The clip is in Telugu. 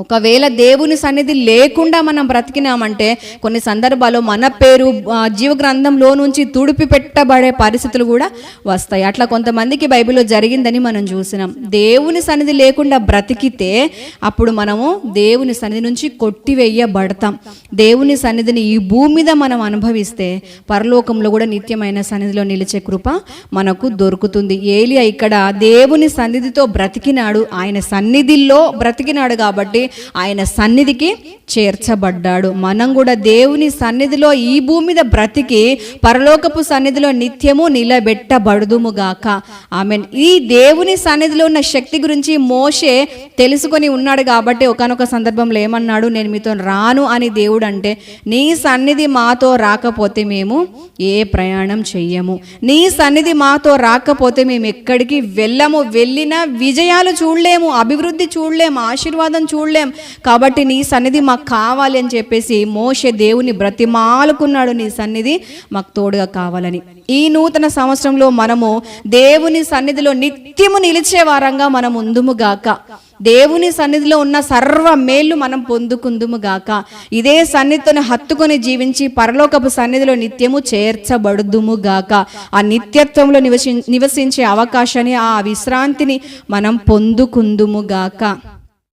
ఒకవేళ దేవుని సన్నిధి లేకుండా మనం బ్రతికినామంటే కొన్ని సందర్భాల్లో మన పేరు జీవ గ్రంథంలో నుంచి తుడిపి పెట్టబడే పరిస్థితులు కూడా వస్తాయి. అట్లా కొంతమందికి బైబిల్లో జరిగిందని మనం చూసినాం. దేవుని సన్నిధి లేకుండా బ్రతికితే అప్పుడు మనము దేవుని సన్నిధి నుంచి కొట్టివేయబడతాం. దేవుని సన్నిధిని ఈ భూమి మీద మనం అనుభవిస్తే పరలోకంలో కూడా నిత్యమైన సన్నిధిలో నిలిచే కృప మనకు దొరుకుతుంది. ఏలియా ఇక్కడ దేవుని సన్నిధితో బ్రతికినాడు, ఆయన సన్నిధిలో బ్రతికినాడు కాబట్టి ఆయన సన్నిధికి చేర్చబడ్డాడు. మనం కూడా దేవుని సన్నిధిలో ఈ భూమి మీద బ్రతికి పరలోకపు సన్నిధిలో నిత్యము నిలబెట్టబడుదుముగాక. ఆమేన్. ఈ దేవుని సన్నిధిలో ఉన్న శక్తి గురించి మోషే తెలుసుకొని ఉన్నాడు కాబట్టి ఒకానొక సందర్భంలో ఏమన్నాడు, నేను మీతో రాను అని దేవుడు అంటే, నీ సన్నిధి మాతో రాకపోతే మేము ఏ ప్రయాణం చెయ్యము, నీ సన్నిధి మాతో రాకపోతే మేము ఎక్కడికి వెళ్ళము, వెళ్ళిన విజయాలు చూడలేము, అభివృద్ధి చూడలేము, ఆశీర్వాదం చూడలేం. కాబట్టి నీ సన్నిధి మాకు కావాలి అని చెప్పేసి మోషే దేవుని బ్రతిమాలుకున్నాడు, నీ సన్నిధి మాకు తోడుగా కావాలని. ఈ నూతన సంవత్సరంలో మనము దేవుని సన్నిధిలో నిత్యము నిలిచే వారంగా మనం ఉందుముగాక. దేవుని సన్నిధిలో ఉన్న సర్వ మేళ్ళు మనం పొందుకుందుముగాక. ఇదే సన్నిధిని హత్తుకొని జీవించి పరలోకపు సన్నిధిలో నిత్యము చేర్చబడుదుముగాక. ఆ నిత్యత్వంలో నివసించే అవకాశాన్ని, ఆ విశ్రాంతిని మనం పొందుకుందుముగాక.